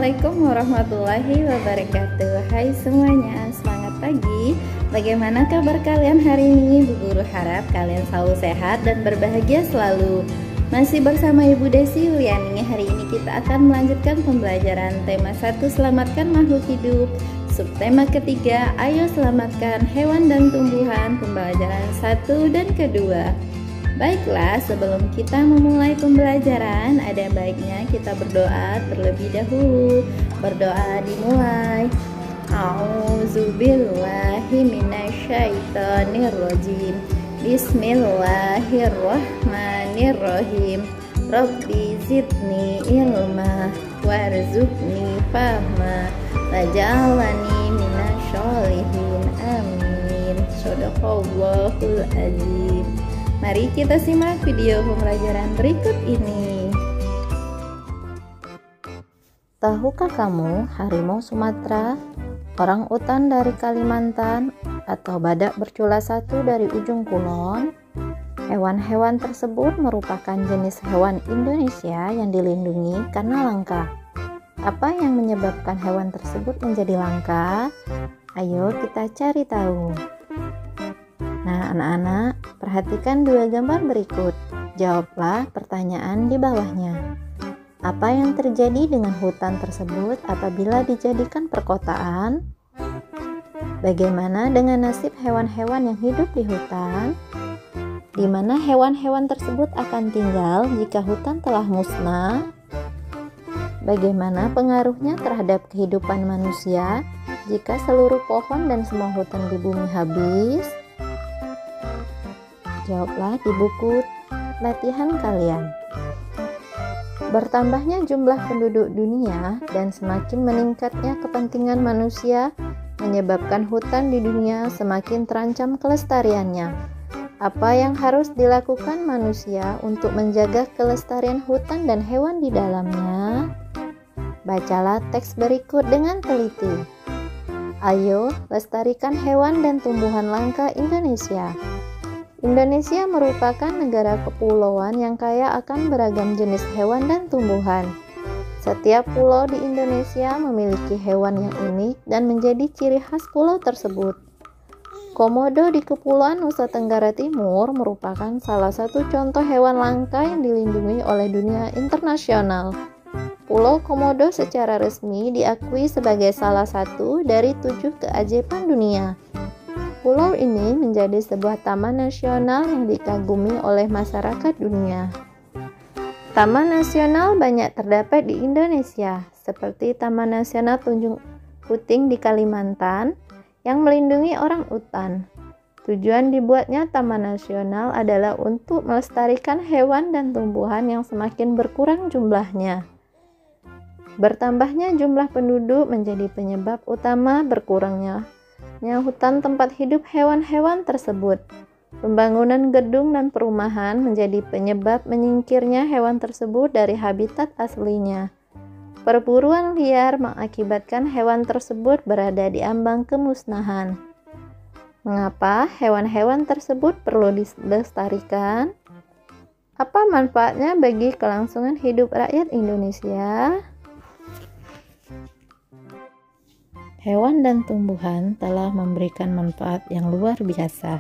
Assalamualaikum warahmatullahi wabarakatuh. Hai semuanya, semangat pagi. Bagaimana kabar kalian hari ini? Bu Guru harap kalian selalu sehat dan berbahagia selalu. Masih bersama Ibu Desi Yuliani. Hari ini kita akan melanjutkan pembelajaran tema 1, selamatkan makhluk hidup. Subtema ketiga, ayo selamatkan hewan dan tumbuhan. Pembelajaran 1 dan kedua. Baiklah, sebelum kita memulai pembelajaran, ada baiknya kita berdoa terlebih dahulu. Berdoa dimulai. A'udzubillahi minasyaitonirrajim. Bismillahirrahmanirrahim. Rabbi zidni ilma warzuqni fahma waj'alni minasyolihin. Amin. Shadaqallahul azim. Mari kita simak video pembelajaran berikut ini. Tahukah kamu harimau Sumatera, orang utan dari Kalimantan, atau badak bercula satu dari ujung kulon? Hewan-hewan tersebut merupakan jenis hewan Indonesia yang dilindungi karena langka. Apa yang menyebabkan hewan tersebut menjadi langka? Ayo kita cari tahu. Nah, anak-anak, perhatikan dua gambar berikut. Jawablah pertanyaan di bawahnya. Apa yang terjadi dengan hutan tersebut apabila dijadikan perkotaan? Bagaimana dengan nasib hewan-hewan yang hidup di hutan? Di mana hewan-hewan tersebut akan tinggal jika hutan telah musnah? Bagaimana pengaruhnya terhadap kehidupan manusia jika seluruh pohon dan semua hutan di bumi habis? Jawablah di buku latihan kalian. Bertambahnya jumlah penduduk dunia dan semakin meningkatnya kepentingan manusia menyebabkan hutan di dunia semakin terancam kelestariannya. Apa yang harus dilakukan manusia untuk menjaga kelestarian hutan dan hewan di dalamnya? Bacalah teks berikut dengan teliti. Ayo, lestarikan hewan dan tumbuhan langka Indonesia. Indonesia merupakan negara kepulauan yang kaya akan beragam jenis hewan dan tumbuhan. Setiap pulau di Indonesia memiliki hewan yang unik dan menjadi ciri khas pulau tersebut. Komodo di Kepulauan Nusa Tenggara Timur merupakan salah satu contoh hewan langka yang dilindungi oleh dunia internasional. Pulau Komodo secara resmi diakui sebagai salah satu dari 7 keajaiban dunia. Pulau ini menjadi sebuah taman nasional yang dikagumi oleh masyarakat dunia. Taman nasional banyak terdapat di Indonesia, seperti Taman Nasional Tunjung Puting di Kalimantan yang melindungi orang utan. Tujuan dibuatnya Taman Nasional adalah untuk melestarikan hewan dan tumbuhan yang semakin berkurang jumlahnya. Bertambahnya jumlah penduduk menjadi penyebab utama berkurangnya hutan tempat hidup hewan-hewan tersebut. Pembangunan gedung dan perumahan menjadi penyebab menyingkirnya hewan tersebut dari habitat aslinya. Perburuan liar mengakibatkan hewan tersebut berada di ambang kemusnahan. Mengapa hewan-hewan tersebut perlu dilestarikan? Apa manfaatnya bagi kelangsungan hidup rakyat Indonesia? Hewan dan tumbuhan telah memberikan manfaat yang luar biasa,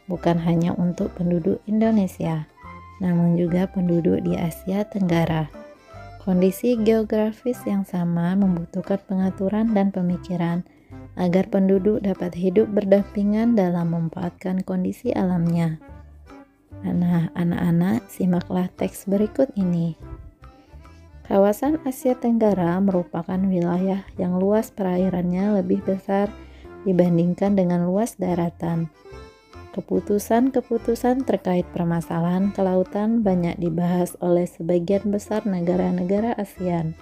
bukan hanya untuk penduduk Indonesia, namun juga penduduk di Asia Tenggara. Kondisi geografis yang sama membutuhkan pengaturan dan pemikiran agar penduduk dapat hidup berdampingan dalam memanfaatkan kondisi alamnya. Nah, anak-anak, simaklah teks berikut ini. Kawasan Asia Tenggara merupakan wilayah yang luas perairannya lebih besar dibandingkan dengan luas daratan. Keputusan-keputusan terkait permasalahan kelautan banyak dibahas oleh sebagian besar negara-negara ASEAN.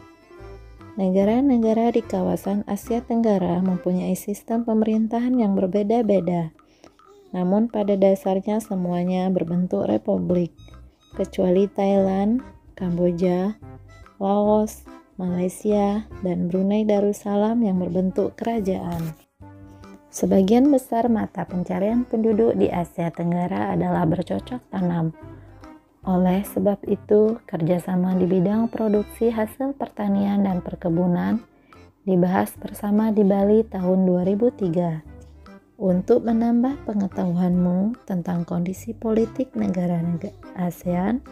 Negara-negara di kawasan Asia Tenggara mempunyai sistem pemerintahan yang berbeda-beda. Namun pada dasarnya semuanya berbentuk republik, kecuali Thailand, Kamboja, Laos, Malaysia, dan Brunei Darussalam yang berbentuk kerajaan. Sebagian besar mata pencarian penduduk di Asia Tenggara adalah bercocok tanam. Oleh sebab itu, kerjasama di bidang produksi hasil pertanian dan perkebunan dibahas bersama di Bali tahun 2003. Untuk menambah pengetahuanmu tentang kondisi politik negara-negara ASEAN,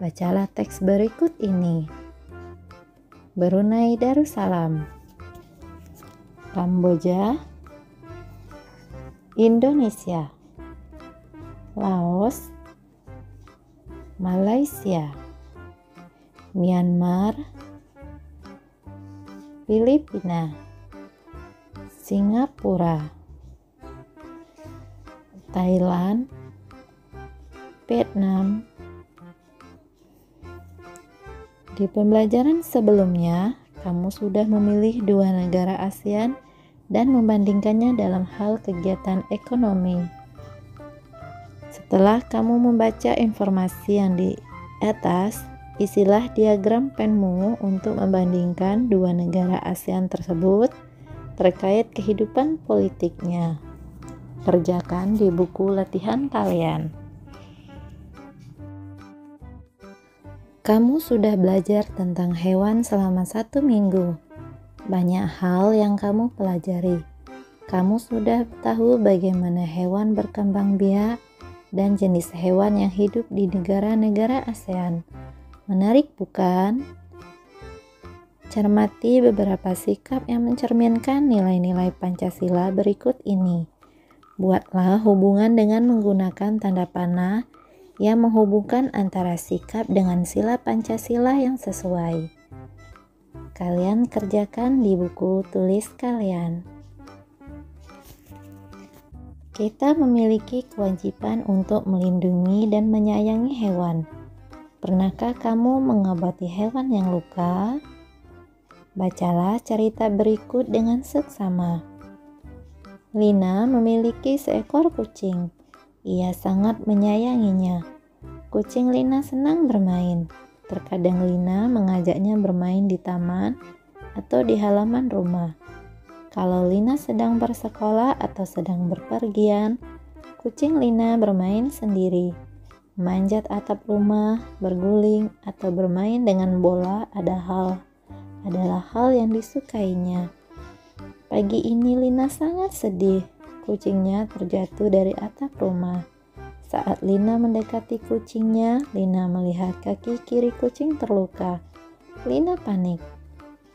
bacalah teks berikut ini. Brunei Darussalam, Kamboja, Indonesia, Laos, Malaysia, Myanmar, Filipina, Singapura, Thailand, Vietnam. Di pembelajaran sebelumnya, kamu sudah memilih 2 negara ASEAN dan membandingkannya dalam hal kegiatan ekonomi. Setelah kamu membaca informasi yang di atas, isilah diagram penmu untuk membandingkan 2 negara ASEAN tersebut terkait kehidupan politiknya. Kerjakan di buku latihan kalian. Kamu sudah belajar tentang hewan selama 1 minggu. Banyak hal yang kamu pelajari. Kamu sudah tahu bagaimana hewan berkembang biak dan jenis hewan yang hidup di negara-negara ASEAN. Menarik bukan? Cermati beberapa sikap yang mencerminkan nilai-nilai Pancasila berikut ini. Buatlah hubungan dengan menggunakan tanda panah yang menghubungkan antara sikap dengan sila Pancasila yang sesuai. Kalian kerjakan di buku tulis kalian. Kita memiliki kewajiban untuk melindungi dan menyayangi hewan. Pernahkah kamu mengobati hewan yang luka? Bacalah cerita berikut dengan seksama. Lina memiliki seekor kucing. Ia sangat menyayanginya. Kucing Lina senang bermain. Terkadang Lina mengajaknya bermain di taman atau di halaman rumah. Kalau Lina sedang bersekolah atau sedang berpergian, kucing Lina bermain sendiri. Memanjat atap rumah, berguling, atau bermain dengan bola adalah hal yang disukainya. Pagi ini Lina sangat sedih. Kucingnya terjatuh dari atap rumah. Saat Lina mendekati kucingnya, Lina melihat kaki kiri kucing terluka. Lina panik.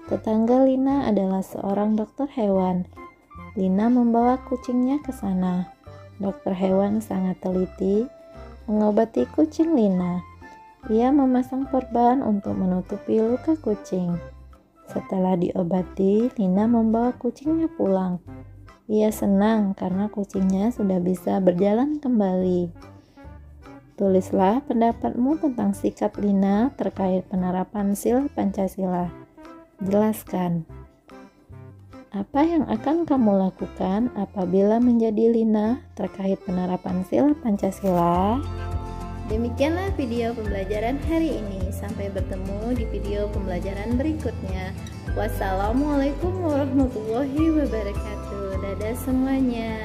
Tetangga Lina adalah seorang dokter hewan. Lina membawa kucingnya ke sana. Dokter hewan sangat teliti mengobati kucing Lina. Ia memasang perban untuk menutupi luka kucing. Setelah diobati, Lina membawa kucingnya pulang. Ia senang karena kucingnya sudah bisa berjalan kembali. Tulislah pendapatmu tentang sikap Lina terkait penerapan sila Pancasila. Jelaskan. Apa yang akan kamu lakukan apabila menjadi Lina terkait penerapan sila Pancasila? Demikianlah video pembelajaran hari ini. Sampai bertemu di video pembelajaran berikutnya. Wassalamualaikum warahmatullahi wabarakatuh. Dadah semuanya.